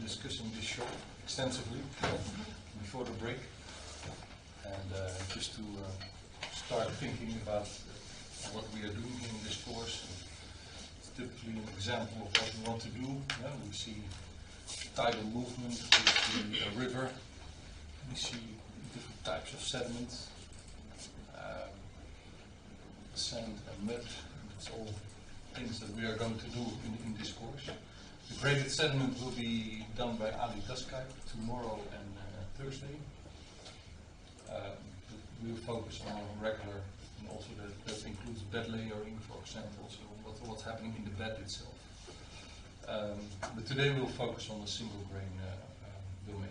discussing this shop extensively before the break, and just to start thinking about what we are doing in this course. It's typically an example of what we want to do. We see tidal movement, we see a river, we see different types of sediment, sand and mud. It's all things that we are going to do in this course. The graded sediment will be done by Ali Daskay tomorrow and Thursday. We will focus on regular, and also that includes bed layering, for example, so what's happening in the bed itself. But today we'll focus on the single grain domain.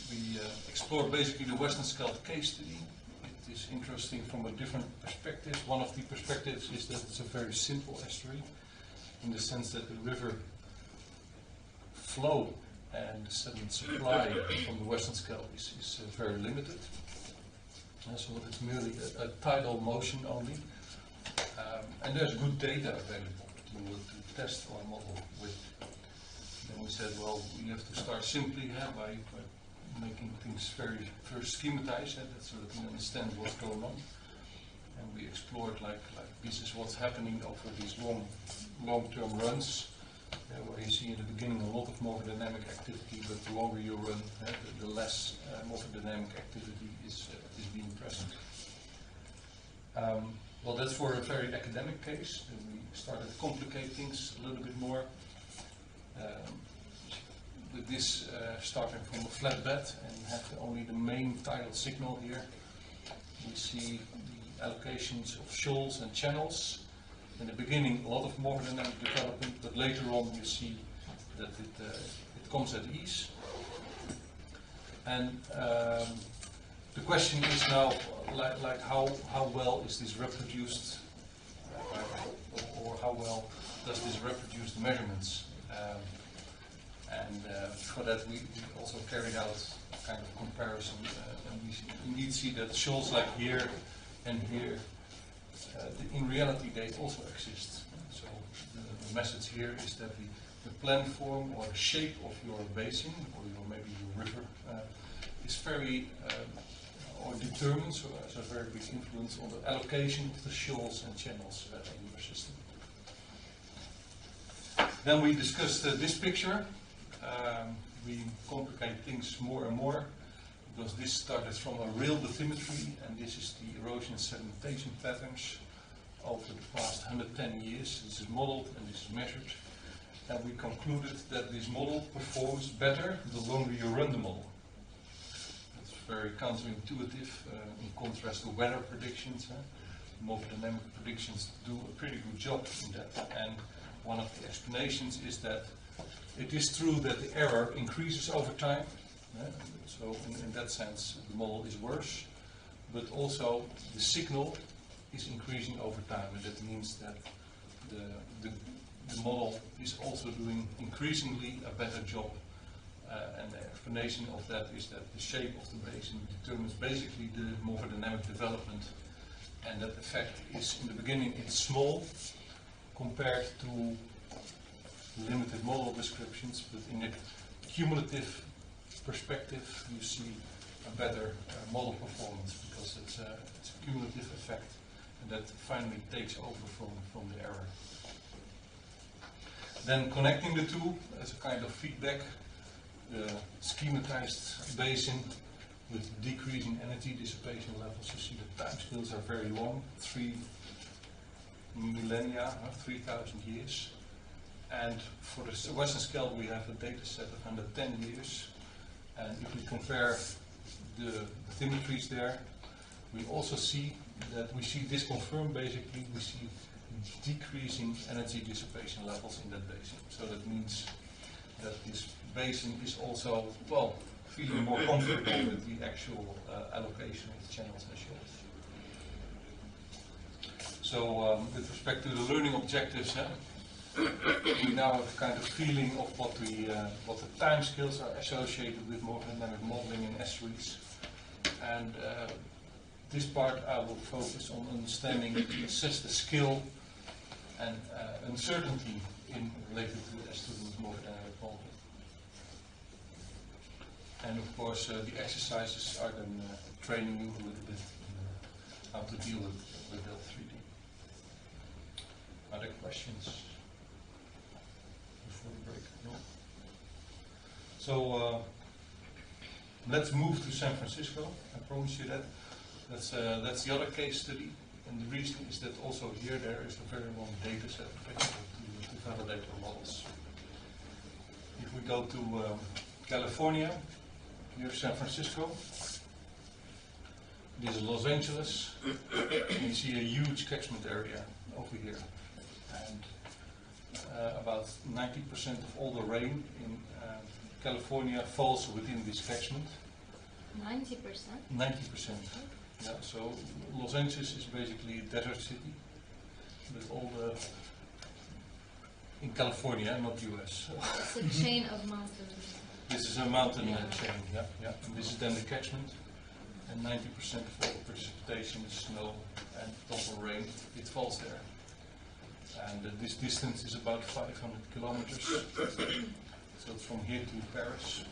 We explore basically the Western Scheldt case study. It is interesting from a different perspective. One of the perspectives is that it's a very simple estuary, in the sense that the river flow and the sediment supply from the Western Scheldt is very limited. So it's merely a tidal motion only. And there's good data available to test our model with. Then we said, well, we have to start simply by making things very first schematized, so that we understand what's going on. And we explored like this is what's happening over these long-term runs, where you see in the beginning a lot of morphodynamic activity, but the longer you run, the less morphodynamic activity is being present. Well, that's for a very academic case. Then we started to complicate things a little bit more. With this starting from a flat bed and have only the main tidal signal here. We see the allocations of shoals and channels. In the beginning, a lot of morphodynamic development, but later on you see that it comes at ease. And the question is now, like how well is this reproduced, or how well does this reproduce the measurements? And for that we also carried out a kind of comparison, and we indeed see that shoals like here and here, in reality they also exist. So the message here is that the plan form or the shape of your basin, or maybe your river, is very, or determines, or has a very big influence on the allocation of the shoals and channels in your system. Then we discussed this picture. We complicate things more and more, because this started from a real bathymetry, and this is the erosion and sedimentation patterns over the past 110 years. This is modeled and this is measured, and we concluded that this model performs better the longer you run the model. It's very counterintuitive in contrast to weather predictions. Morphodynamic predictions do a pretty good job in that, and one of the explanations is that it is true that the error increases over time, so in that sense the model is worse, but also the signal is increasing over time, and that means that the model is also doing increasingly a better job, and the explanation of that is that the shape of the basin determines basically the morphodynamic development, and that effect is, in the beginning, it's small compared to limited model descriptions, but in a cumulative perspective you see a better model performance, because it's a cumulative effect, and that finally takes over from the error. Then connecting the two as a kind of feedback, the schematized basin with decreasing energy dissipation levels. You see the time scales are very long, 3 millennia, 3,000 years. And for the Western Scheldt we have a data set of 110 years. And if we compare the bathymetries there, we also see that we see this confirmed. Basically we see decreasing energy dissipation levels in that basin. So that means that this basin is also, well, feeling more comfortable with the actual allocation of channels and shoals. So with respect to the learning objectives, we now have a kind of feeling of what the time scales are associated with morphodynamic modeling in estuaries. And this part I will focus on understanding to assess the skill and uncertainty related to estuarine morphodynamic modeling. And of course, the exercises are then training you a little bit how to deal with that 3D. Other questions before the break? No. So let's move to San Francisco. I promise you that. That's the other case study. And the reason is that also here there is a very long data set available to validate our models. If we go to California, here's San Francisco. This is Los Angeles. And you see a huge catchment area over here. And about 90% of all the rain in California falls within this catchment. 90%? 90%. Yeah, so Los Angeles is basically a desert city with all the in California, not US. It's a chain of mountains. This is a mountain chain, yeah. And this is then the catchment, and 90% of all the precipitation is snow and total rain. It falls there, and this distance is about 500 kilometers. So it's from here to Paris.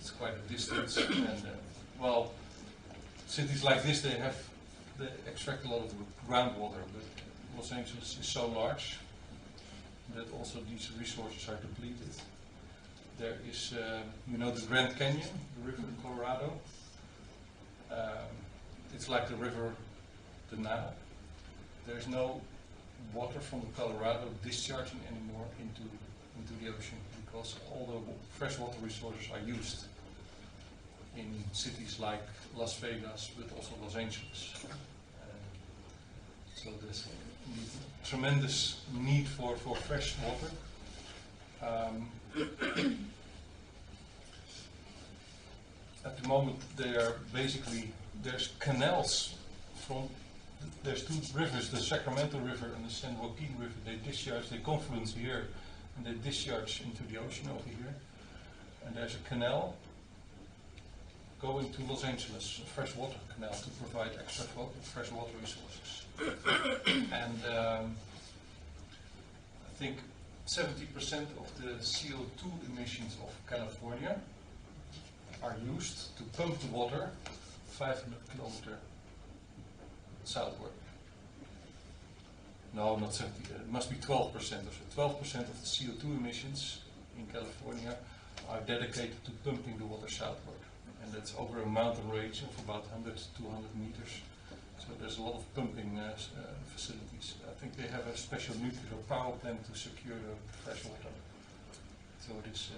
It's quite a distance, and well, cities like this they extract a lot of groundwater, but Los Angeles is so large that also these resources are depleted. There is, you know, the Grand Canyon, the river Colorado. It's like the river, the Nile. There's no water from the Colorado discharging anymore into the ocean because all the freshwater resources are used in cities like Las Vegas, but also Los Angeles. So there's a tremendous need for fresh water. At the moment, there's canals there's two rivers, the Sacramento River and the San Joaquin River. They confluence here, and they discharge into the ocean over here. And there's a canal going to Los Angeles, a freshwater canal to provide extra freshwater resources. And I think 70% of the CO2 emissions of California are used to pump the water 500 kilometers southward. No, not 70, it must be 12% of it. 12% of the CO2 emissions in California are dedicated to pumping the water southward. And that's over a mountain range of about 100 to 200 meters. So there's a lot of pumping facilities. I think they have a special nuclear power plant to secure the fresh water. So it is,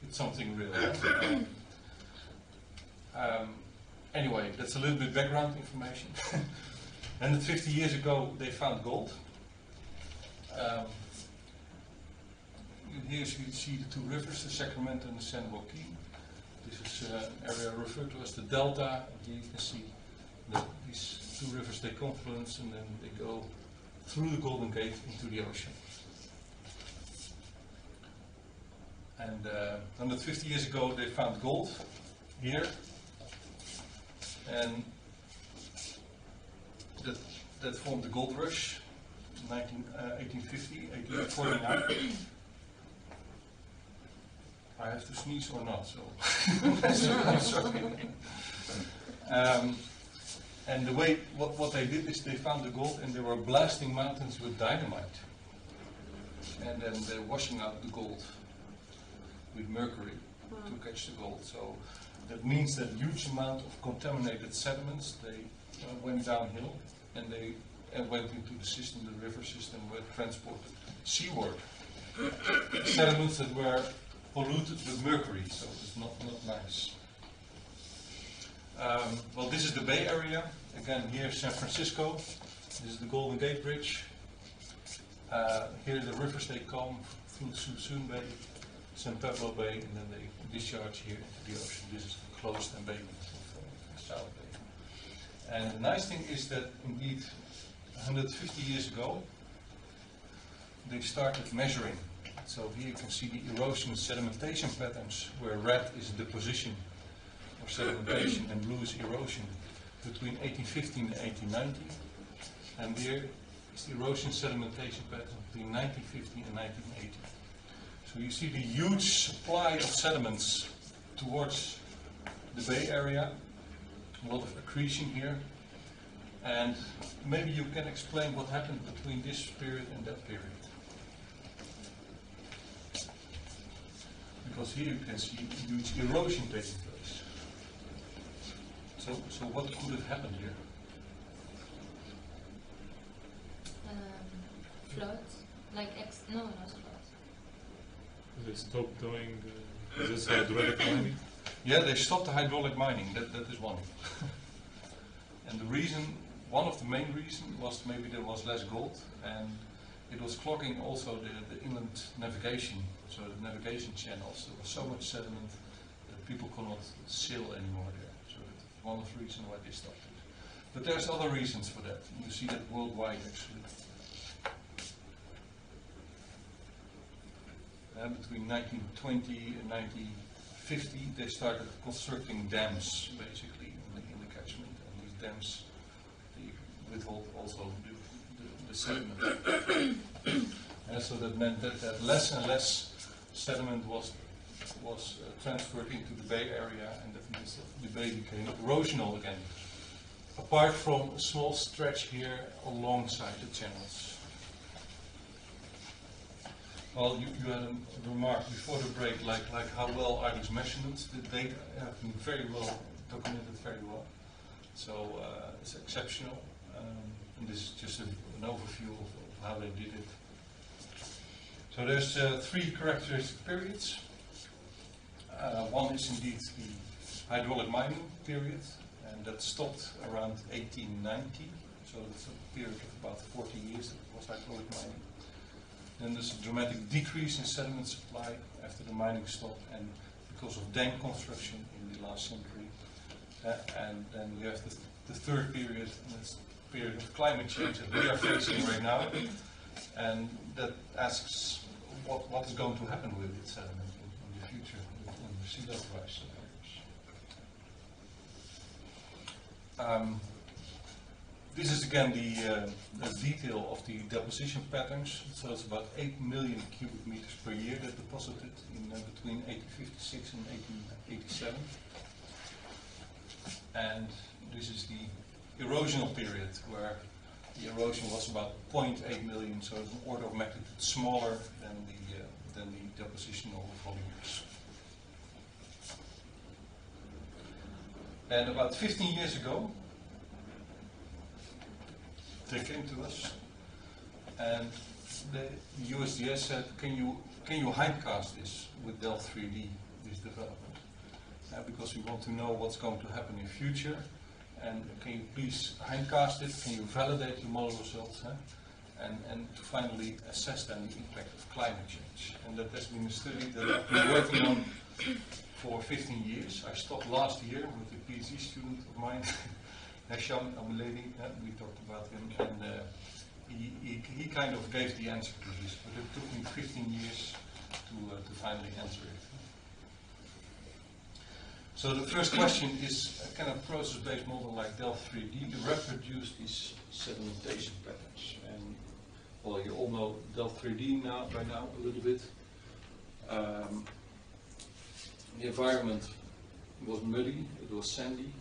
it's something real. Anyway, that's a little bit background information. And 50 years ago they found gold. Here you see the two rivers, the Sacramento and the San Joaquin. This is an area referred to as the Delta. Here you can see that these two rivers, they confluence and then they go through the Golden Gate into the ocean. And 150 years ago they found gold here. And that formed the gold rush, 1850, 1849. I have to sneeze or not, so I'm sorry. And the way, what they did is they found the gold and they were blasting mountains with dynamite. And then they're washing out the gold with mercury to catch the gold. So that means that huge amount of contaminated sediments, they went downhill and they went into the system, the river system, were transported seaward. Sediments that were polluted with mercury, so it's not nice. Well, this is the Bay Area. Again, here San Francisco. This is the Golden Gate Bridge. Here the rivers, they come through Suisun Bay, San Pablo Bay, and then they discharge here into the ocean. This is a closed embayment of South Bay. And the nice thing is that indeed 150 years ago they started measuring. So here you can see the erosion sedimentation patterns, where red is deposition or sedimentation and blue is erosion between 1815 and 1890. And here is the erosion sedimentation pattern between 1950 and 1980. So you see the huge supply of sediments towards the Bay Area, a lot of accretion here, and maybe you can explain what happened between this period and that period. Because here you can see huge erosion taking place. So what could have happened here? Floods, like no, not floods. They stopped doing this hydraulic mining? Yeah, they stopped the hydraulic mining, that is one. And the reason, one of the main reasons was maybe there was less gold, and it was clogging also the inland navigation, so the navigation channels. There was so much sediment that people could not sail anymore there. So that's one of the reasons why they stopped it. But there's other reasons for that. You see that worldwide actually. Between 1920 and 1950, they started constructing dams, basically, in the catchment. And these dams, they withhold also the sediment. And so that meant that less and less sediment was transferred into the Bay Area, and that means that the bay became erosional again. Apart from a small stretch here alongside the channels. Well, you had a remark before the break, like how well are these measurements? The data have been very well documented, very well. So it's exceptional. And this is just an overview of how they did it. So there's three characteristic periods. One is indeed the hydraulic mining period, and that stopped around 1890. So it's a period of about 40 years that was hydraulic mining. Then there's a dramatic decrease in sediment supply after the mining stopped, and because of dam construction in the last century. And then we have the third period, and that's the period of climate change that we are facing right now. And that asks what is going to happen with its sediment in the future when the sea level rise occurs. This is again the detail of the deposition patterns. So it's about 8 million cubic meters per year that deposited in between 1856 and 1887. And this is the erosional period, where the erosion was about 0.8 million, so it's an order of magnitude smaller than the depositional volumes. And about 15 years ago, they came to us, and the USGS said, "Can you hindcast this with Delft 3D, this development? Because we want to know what's going to happen in the future, and can you please hindcast it? Can you validate your model results, and to finally assess then the impact of climate change?" And that has been a study that I've been working on for 15 years. I stopped last year with a PhD student of mine. Hesham Ameledi, we talked about him, and he kind of gave the answer to this, but it took me 15 years to finally answer it. So the first question is, can a process-based model like Delft 3D reproduce these sedimentation patterns? And well, you all know Delft 3D by now a little bit. The environment was muddy, it was sandy.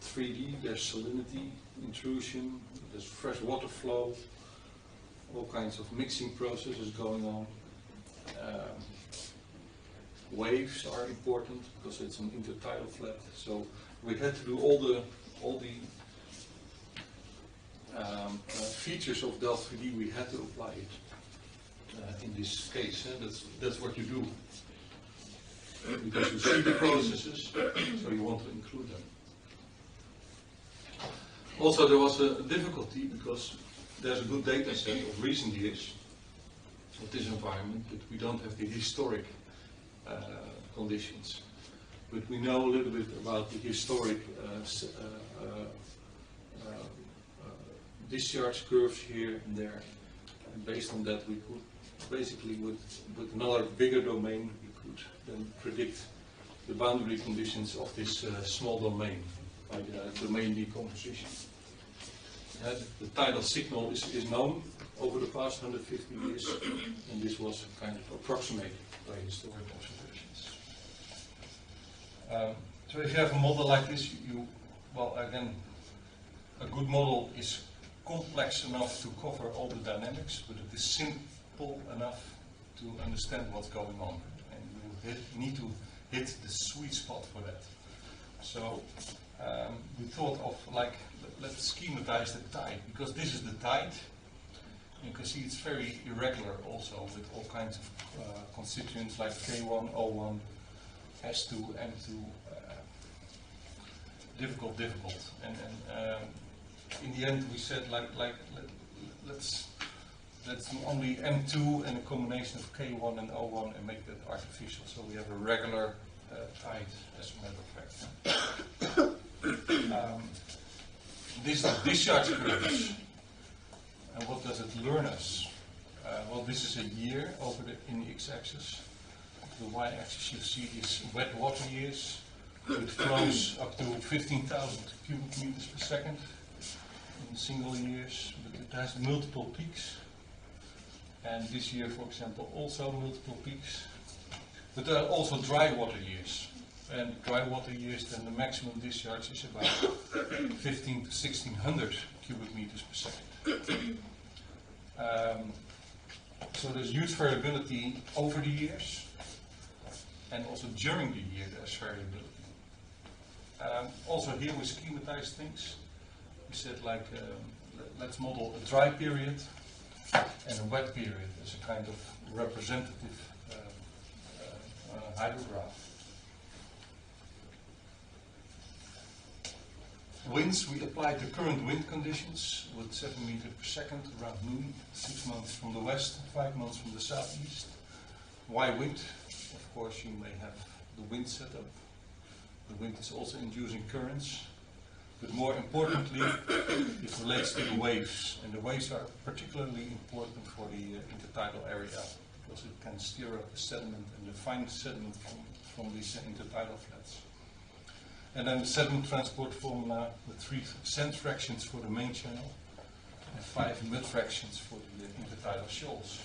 3D, there's salinity, intrusion, there's fresh water flow, all kinds of mixing processes going on. Waves are important because it's an intertidal flat, so we had to do all the features of Delft 3D. We had to apply it in this case. That's what you do, because you see the processes, so you want to include them. Also, there was a difficulty because there's a good data set of recent years of this environment, but we don't have the historic conditions. But we know a little bit about the historic discharge curves here and there, and based on that we could basically, with another bigger domain, we could then predict the boundary conditions of this small domain by the domain decomposition. The tidal signal is known over the past 150 years, and this was kind of approximated by historic observations. So if you have a model like this, well, again, a good model is complex enough to cover all the dynamics, but it is simple enough to understand what's going on, and you need to hit the sweet spot for that. So we thought of like, let's schematize the tide, because this is the tide. You can see it's very irregular also, with all kinds of constituents like K1, O1, S2, M2, difficult, and in the end we said let's do only M2 and a combination of K1 and O1 and make that artificial, so we have a regular tide, as a matter of fact. These are discharge curves, and what does it learn us? Well, this is a year in the x-axis. The y-axis you see is wet water years. It flows up to 15,000 cubic meters per second in single years, but it has multiple peaks. And this year, for example, also multiple peaks. But there are also dry water years. And dry water years, then the maximum discharge is about 15 to 1600 cubic meters per second. So there's huge variability over the years, and also during the year there's variability. Also here we schematize things. We said let's model a dry period and a wet period as a kind of representative hydrograph. Winds, we applied the current wind conditions with 7 meters per second around noon, 6 months from the west, 5 months from the southeast. Why wind? Of course you may have the wind setup. The wind is also inducing currents, but more importantly it relates to the waves, and the waves are particularly important for the intertidal area because it can steer up the sediment and the fine sediment from these intertidal flats. And then the sediment transport formula with 3 sand fractions for the main channel and 5 mud fractions for the intertidal shoals.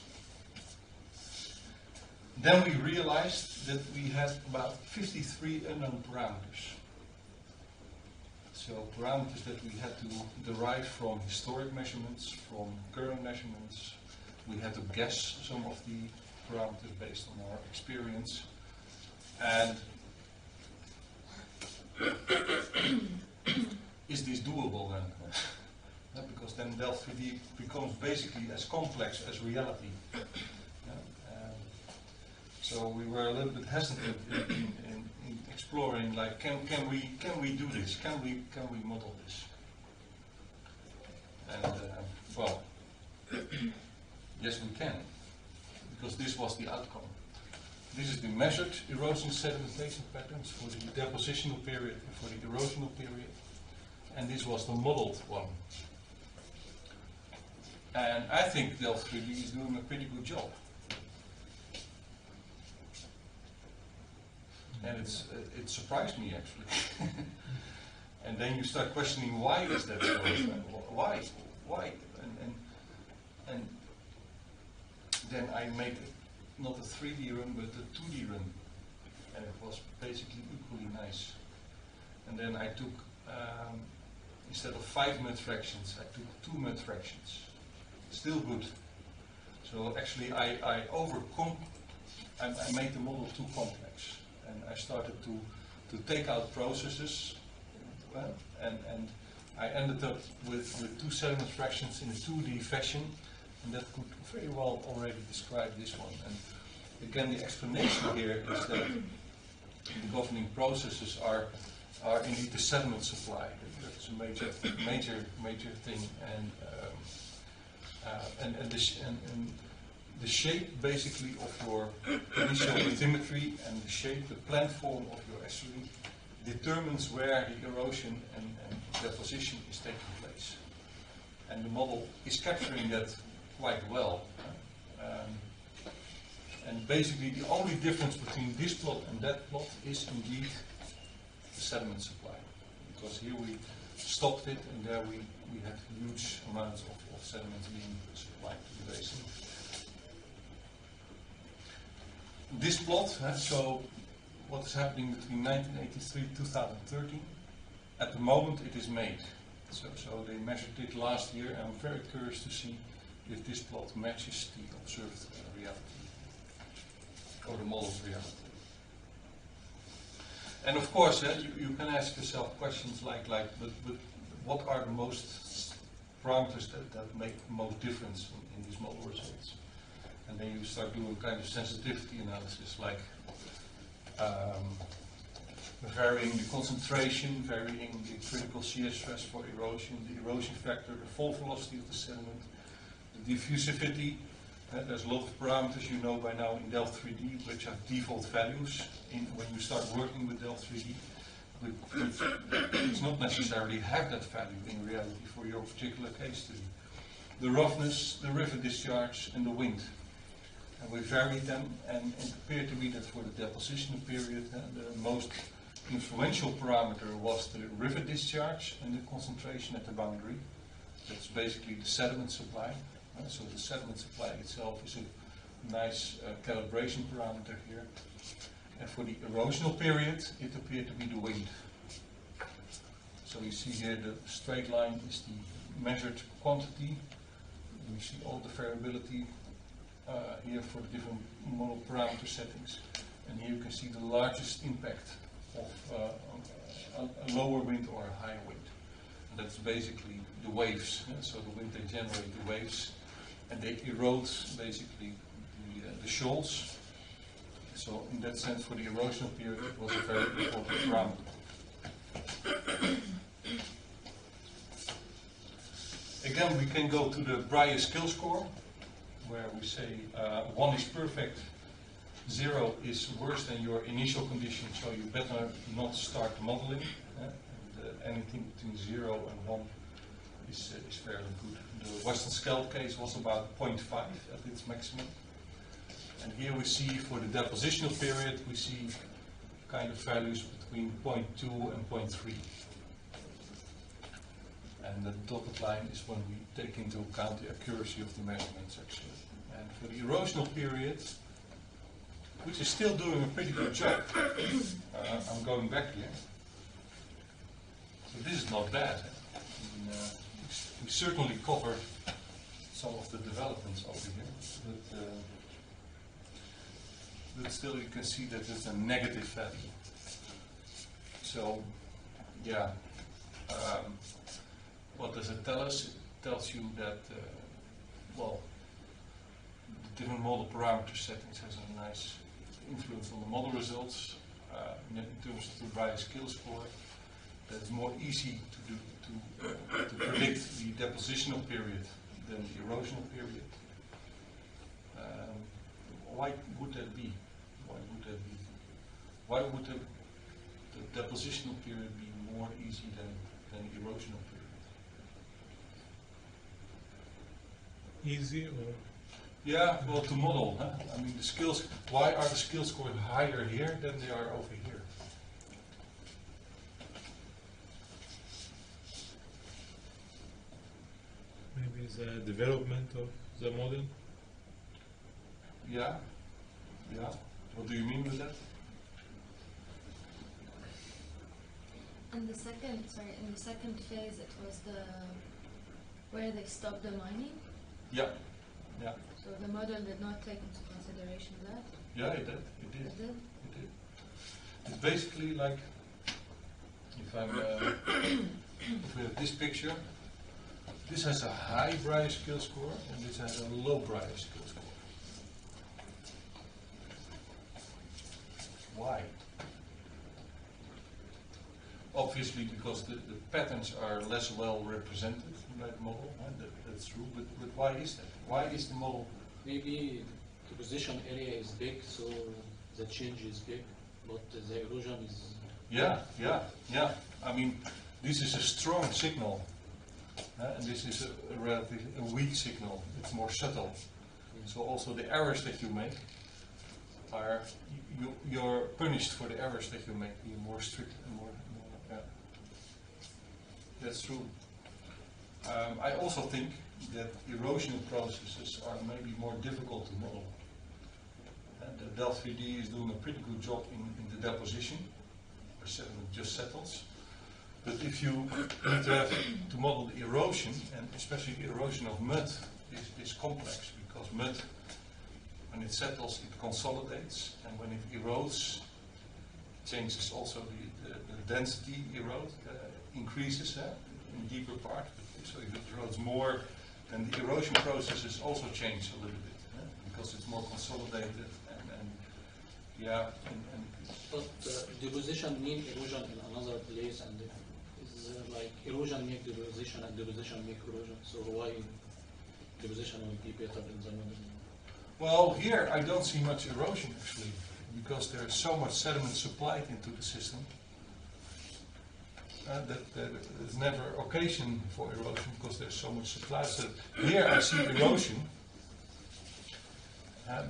Then we realized that we had about 53 unknown parameters. So parameters that we had to derive from historic measurements, from current measurements. We had to guess some of the parameters based on our experience. And is this doable then? Because then Delft 3D becomes basically as complex as reality. So we were a little bit hesitant in exploring, like, can we do this? Can we model this? And well, yes we can, because this was the outcome. This is the measured erosion sedimentation patterns for the depositional period and for the erosional period, and this was the modeled one. And I think Delft 3D is doing a pretty good job. And it surprised me actually. And then you start questioning, why is that so? Why? And then I made not a 3D run, but a 2D run, and it was basically equally nice. And then I took, instead of 5 mud fractions, I took 2 mud fractions. Still good. So actually I made the model too complex, and I started to take out processes, and I ended up with 2 sediment fractions in a 2D fashion. And that could very well already describe this one. And again, the explanation here is that the governing processes are indeed the sediment supply. That's a major thing. And the shape basically of your initial bathymetry and the shape, the plant form of your estuary determines where the erosion and deposition is taking place. And the model is capturing that quite well. And basically the only difference between this plot and that plot is indeed the sediment supply. because here we stopped it and there we had huge amounts of sediments being supplied to the basin. This plot, so what is happening between 1983 and 2013. At the moment it is made. So they measured it last year, and I'm very curious to see if this plot matches the observed reality, or the model's reality. And of course, you can ask yourself questions like but what are the most parameters that make the most difference in these model results? And then you start doing kind of sensitivity analysis, like varying the concentration, varying the critical shear stress for erosion, the erosion factor, the fall velocity of the sediment, the diffusivity. There's a lot of parameters you know by now in Delft 3D which have default values when you start working with Delft 3D. Which not necessarily have that value in reality for your particular case study. The roughness, the river discharge, and the wind. And we varied them, and it appeared to me that for the depositional period, the most influential parameter was the river discharge and the concentration at the boundary. That's basically the sediment supply. So the sediment supply itself is a nice calibration parameter here. And for the erosional period, it appeared to be the wind. So you see here the straight line is the measured quantity. You see all the variability here for the different model parameter settings. And here you can see the largest impact of a lower wind or a higher wind. And that's basically the waves. So the wind, they generate the waves, and they erode basically the shoals. So in that sense, for the erosional period, it was a very important parameter. Again, we can go to the Breyer skill score, where we say 1 is perfect, 0 is worse than your initial condition, so you better not start modeling. And anything between 0 and 1 is fairly good. The Western Scheldt case was about 0.5 at its maximum. And here we see for the depositional period, we see kind of values between 0.2 and 0.3. And the dotted line is when we take into account the accuracy of the measurements actually. And for the erosional period, which is still doing a pretty good job, I'm going back here. So this is not bad. I mean, we certainly covered some of the developments over here, but still you can see that it's a negative value. So, yeah, what does it tell us? It tells you that, well, the different model parameter settings has a nice influence on the model results. In terms of the Breyer skill score, that is more easy to do to predict the depositional period than the erosional period. Why would that be? Why would that be? Why would the depositional period be more easy than the erosional period? Easy or? Yeah, well, to model. I mean, the skills. Why are the skill scores higher here than they are over here? Maybe the development of the model. Yeah. Yeah. What do you mean with that? In the second phase, it was where they stopped the mining. Yeah. Yeah. So the model did not take into consideration that. Yeah, it did. It did. It did. It did. It's basically like if we have this picture. This has a high Breyer skill score, and this has a low Breyer skill score. Why? Obviously, because the patterns are less well represented in that model. That's true. But why is that? Why is the model? Maybe the position area is big, so the change is big, but the erosion is. Yeah. I mean, this is a strong signal. And this is a relatively weak signal. It's more subtle. So also the errors that you make are you're punished for the errors that you make. You're more strict and more. Yeah. that's true. I also think that erosional processes are maybe more difficult to model. And Delft 3D is doing a pretty good job in the deposition, where sediment just settles. But if you need to have to model the erosion, and especially the erosion of mud, is complex, because mud, when it settles, it consolidates, and when it erodes, changes also the density increases in deeper part. So if it erodes more, then the erosion processes also change a little bit, because it's more consolidated and yeah. But deposition mean erosion in another place, and is like erosion make deposition and deposition make erosion. So why deposition will be better in the model? Well, here I don't see much erosion actually, because there's so much sediment supplied into the system that there's never occasion for erosion because there's so much supply. So here I see erosion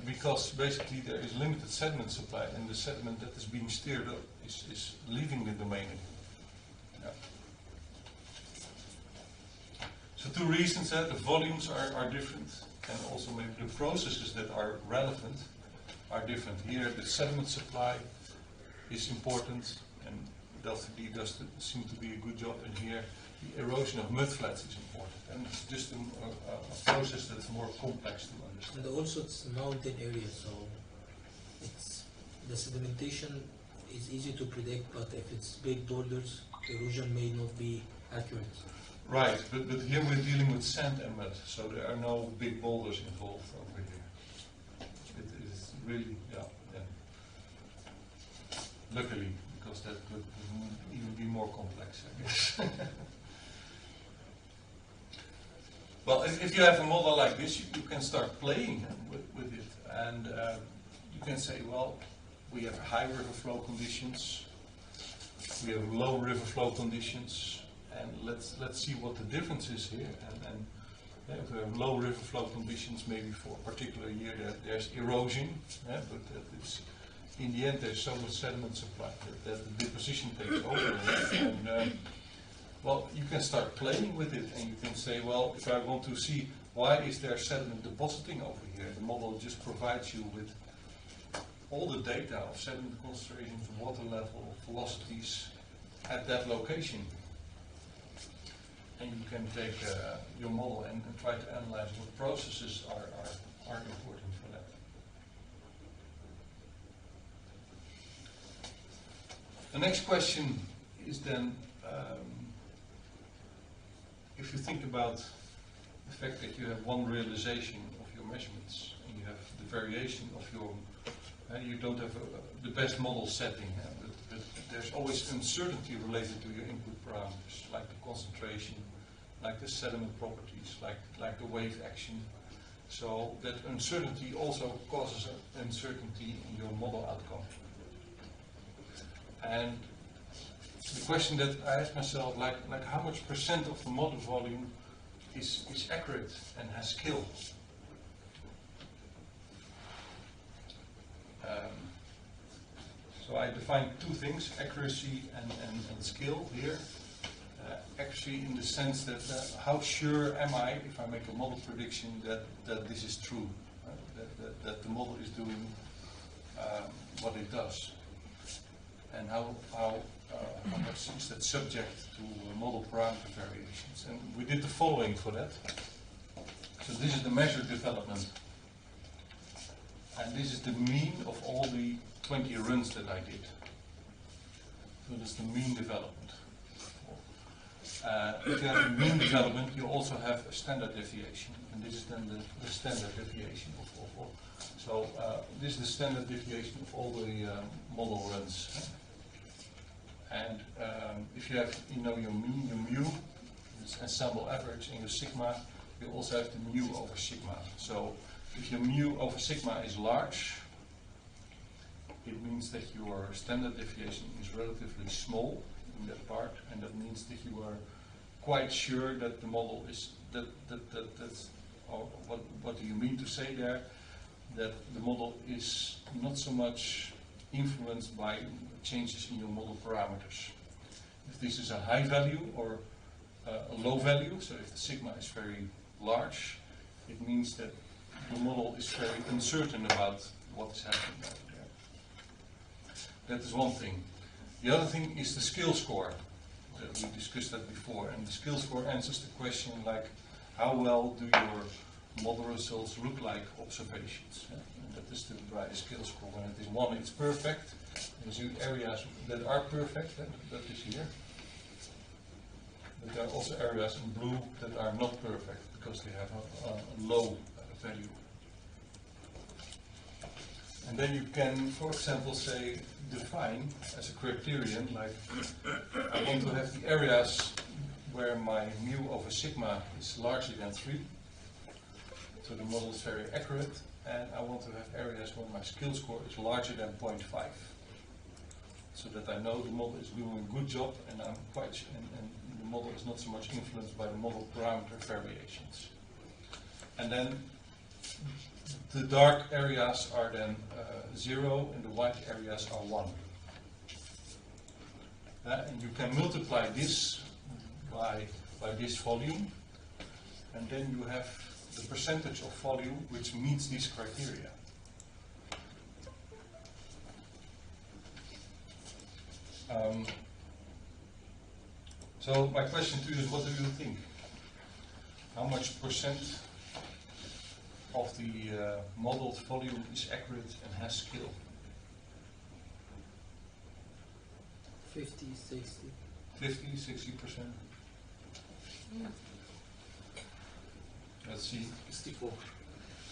because basically there is limited sediment supply, and the sediment that is being steered up is leaving the domain. Yeah. So two reasons: the volumes are different, and also maybe the processes that are relevant are different. Here the sediment supply is important, and Delft 3D does seem to be a good job, and here the erosion of mudflats is important, and it's just a process that's more complex to understand. And also it's mountain area, so it's the sedimentation is easy to predict, but if it's big boulders, erosion may not be accurate. Ne but here we're dealing with sand and mud, so there are no big boulders involved over here. It is really, yeah. Luckily, because that would even be more complex, I guess. Well, if you have a model like this, you can start playing with it, and you can say, well, we have high river flow conditions, we have low river flow conditions, and let's see what the difference is here. And if we have low river flow conditions, maybe for a particular year there's erosion, but that is, in the end there's so much sediment supply that the deposition takes over. And well, you can start playing with it, and you can say, well, if I want to see why is there sediment depositing over here, the model just provides you with all the data of sediment concentration, water level, velocities at that location. And you can take your model and try to analyze what processes are important for that. The next question is then, if you think about the fact that you have one realization of your measurements, and you have the variation of your, you don't have the best model setting, but there's always uncertainty related to your input parameters, like the concentration, like the sediment properties, like the wave action. So that uncertainty also causes uncertainty in your model outcome. And the question that I ask myself, like how much percent of the model volume is accurate and has skill? So I define two things, accuracy and skill here. Accuracy in the sense that how sure am I, if I make a model prediction, that this is true, that the model is doing what it does, and how much is that subject to model parameter variations. And we did the following for that. So this is the measured development, and this is the mean of all the 20 runs that I did. So that's the mean development. If you have a mean development, you also have a standard deviation, and this is then the standard deviation of all. So this is the standard deviation of all the model runs. And if you have, your mean, your mu, this ensemble average, and your sigma, you also have the mu over sigma. So if your mu over sigma is large, it means that your standard deviation is relatively small in that part, and that means that you are quite sure that the model is that's, or what do you mean to say there? That the model is not so much influenced by changes in your model parameters. If this is a high value, or a low value, so if the sigma is very large, it means that the model is very uncertain about what is happening over there. That is one thing. The other thing is the skill score. We discussed that before, and the skill score answers the question like, how well do your model results look like observations? And that is the Braille skill score. When it is 1, it's perfect. There's areas that are perfect, that is here. But there are also areas in blue that are not perfect because they have a low value. And then you can, for example, say, define as a criterion, like I want to have the areas where my mu over sigma is larger than 3, so the model is very accurate, and I want to have areas where my skill score is larger than 0.5, so that I know the model is doing a good job, and I'm quite and the model is not so much influenced by the model parameter variations. And then the dark areas are then 0 and the white areas are 1. And you can multiply this by this volume, and then you have the percentage of volume which meets these criteria. So my question to you is, what do you think? How much percent of the modeled volume is accurate and has skill? 50, 60. 50, 60%? Yeah. Let's see. 64.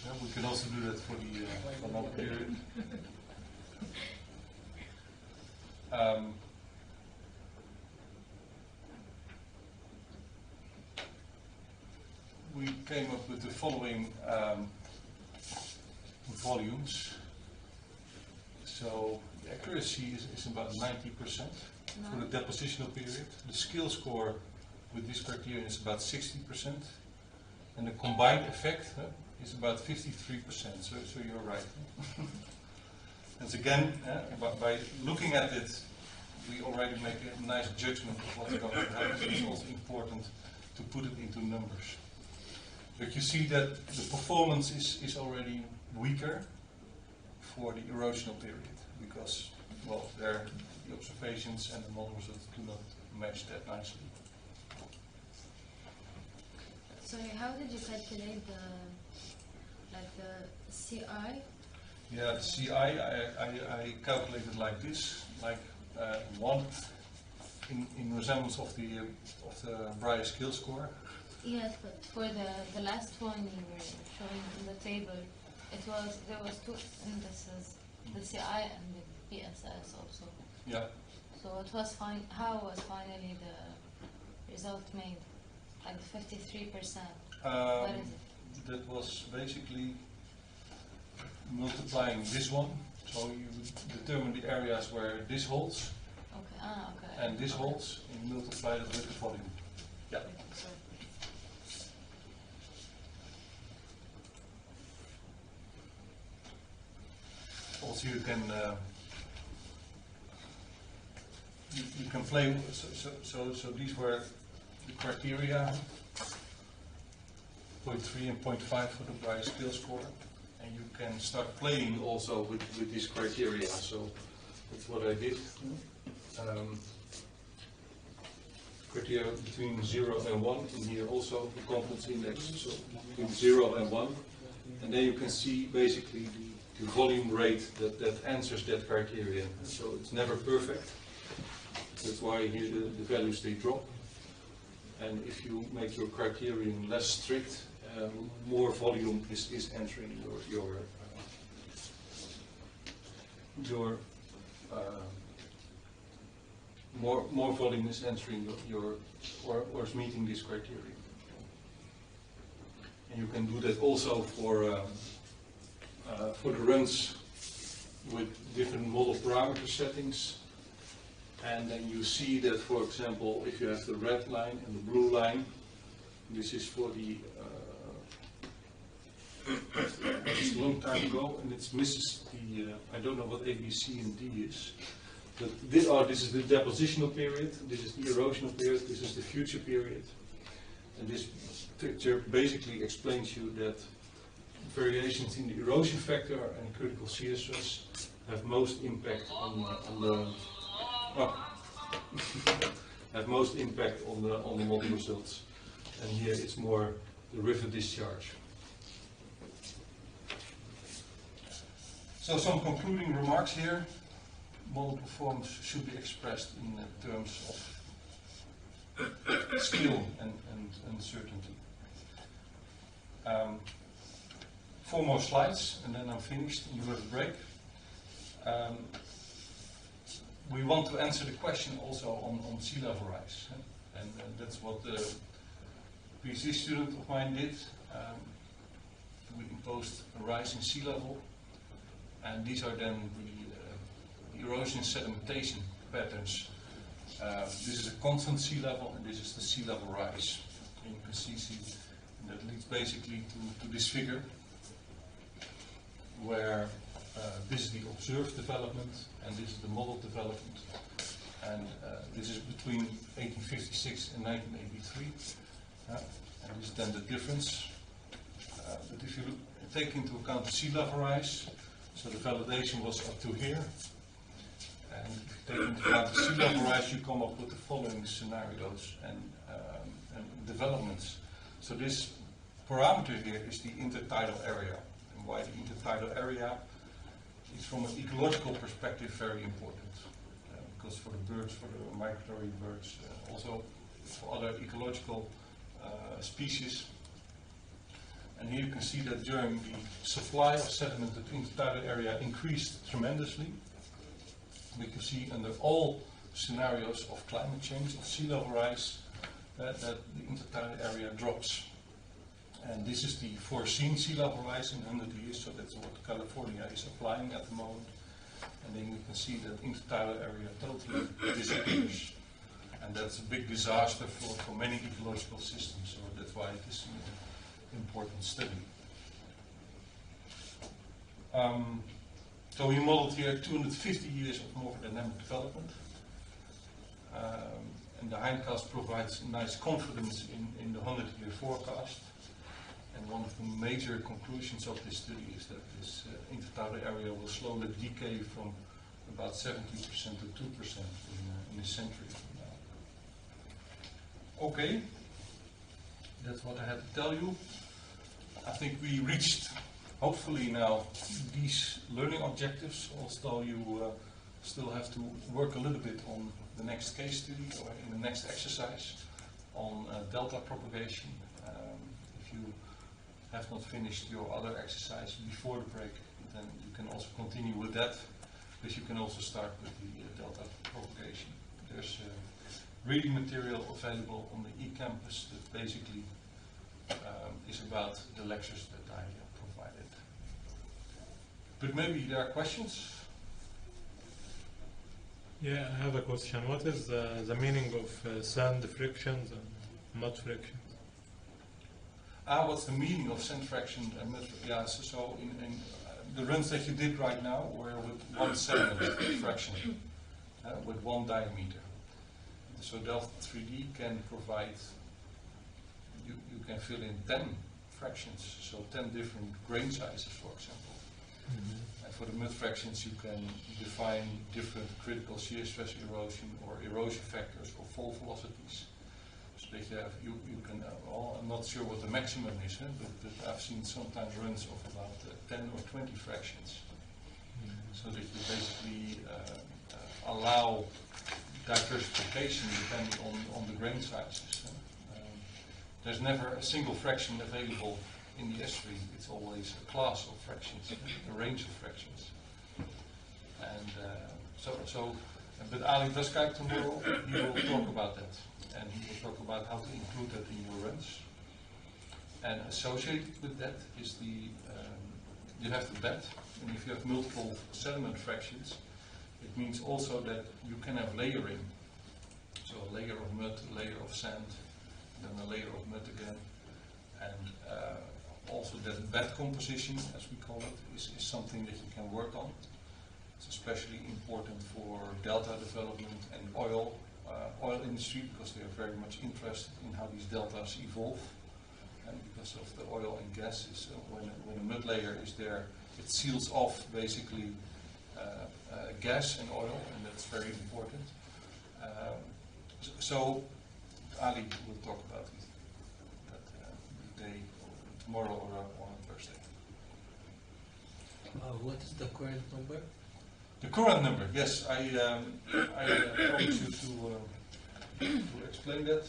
Yeah, we can also do that for the for another period. We came up with the following volumes. So the accuracy is about 90% for the depositional period. The skill score with this criterion is about 60%. And the combined effect is about 53%. So you're right. And again, by looking at it, we already make a nice judgment of what's going to happen. It's also important to put it into numbers. But you see that the performance is already weaker for the erosional period because, well, there the observations and the model results do not match that nicely. Sorry, how did you calculate the CI? Yeah, the CI I calculated like this, like 1 in resemblance of the Braille skill score. Yes, but for the last one you were showing in the table, there was 2 indices, the CI and the PSS also. Yeah. So it was fine. How was finally the result made? Like 53%. What is it? That was basically multiplying this one. So you determine the areas where this holds. Okay. Okay. And this holds, and you multiply it with the volume. Yeah. Sorry. Also, you can you can play. So these were the criteria. 0.3 and 0.5 for the Braille skill score, and you can start playing also with these criteria. So that's what I did. Criteria between 0 and 1, and here also the confidence index, so between 0 and 1, and then you can see basically the volume rate that answers that criterion. So it's never perfect. That's why here the values they drop. And if you make your criterion less strict, more volume is entering more volume is entering or is meeting this criteria. And you can do that also for the runs with different model parameter settings. And then you see that, for example, if you have the red line and the blue line, this is for the it's a long time ago, and it misses the I don't know what A, B, C, and D is. But this is the depositional period, this is the erosional period, this is the future period. And this picture basically explains you that variations in the erosion factor and critical shear stress have most impact on the have most impact on the model results. And here it's more the river discharge. So some concluding remarks here. Model performance should be expressed in terms of skill and uncertainty. 4 more slides and then I'm finished and you have a break. We want to answer the question also on sea level rise. And that's what the PhD student of mine did. We imposed a rise in sea level, and these are then the erosion sedimentation patterns. This is a constant sea level, and this is the sea level rise. And you can see that leads basically to this figure, where this is the observed development, and this is the model development. And this is between 1856 and 1983. And this is then the difference. But if you take into account the sea level rise, so the validation was up to here. And if you take into account the sea level rise, you come up with the following scenarios and developments. So this parameter here is the intertidal area. And why the intertidal area? It's from an ecological perspective very important. Because for the birds, for the migratory birds, also for other ecological species. And here you can see that during the supply of sediment, the intertidal area increased tremendously. We can see under all scenarios of climate change, of sea level rise, that the intertidal area drops. And this is the foreseen sea level rise in 100 years, so that's what California is applying at the moment. And then you can see that intertidal area totally disappears. And that's a big disaster for many ecological systems, so that's why it is an important study. So we modeled here 250 years of morphodynamic development. And the hindcast provides nice confidence in the 100-year forecast. And one of the major conclusions of this study is that this intertidal area will slowly decay from about 70% to 2% in a century from now. Okay, that's what I had to tell you. I think we reached, hopefully now, these learning objectives, although you still have to work a little bit on the next case study or in the next exercise on delta propagation. If you have not finished your other exercise before the break, then you can also continue with that, but you can also start with the delta propagation. There's reading material available on the eCampus that basically is about the lectures that I provided. But maybe there are questions? Yeah, I have a question. What is the meaning of sand frictions and mud frictions? What's the meaning of sand fraction and mud fraction? Yeah, so in the runs that you did right now were with one sediment fraction, with one diameter. So Delta 3D can provide, you can fill in 10 fractions, so 10 different grain sizes, for example. Mm-hmm. And for the mud fractions, you can define different critical shear stress erosion or erosion factors or fall velocities. So that you can, well, I'm not sure what the maximum is, but I've seen sometimes runs of about 10 or 20 fractions. Mm-hmm. So that you basically allow diversification depending on the grain sizes. There's never a single fraction available in the S3. It's always a class of fractions, a range of fractions. And but Ali does Kijk tomorrow, he will talk about that. And he will talk about how to include that in your runs. And associated with that is you have the bed. And if you have multiple sediment fractions, it means also that you can have layering. So a layer of mud, a layer of sand, then a layer of mud again. And also that bed composition, as we call it, is something that you can work on. It's especially important for delta development and oil oil industry because they are very much interested in how these deltas evolve. And because of the oil and gas, is, when a mud layer is there, it seals off basically gas and oil, and that's very important. So Ali will talk about it that day, tomorrow or on Thursday. What is the current number? The current number, yes, I promised you to explain that.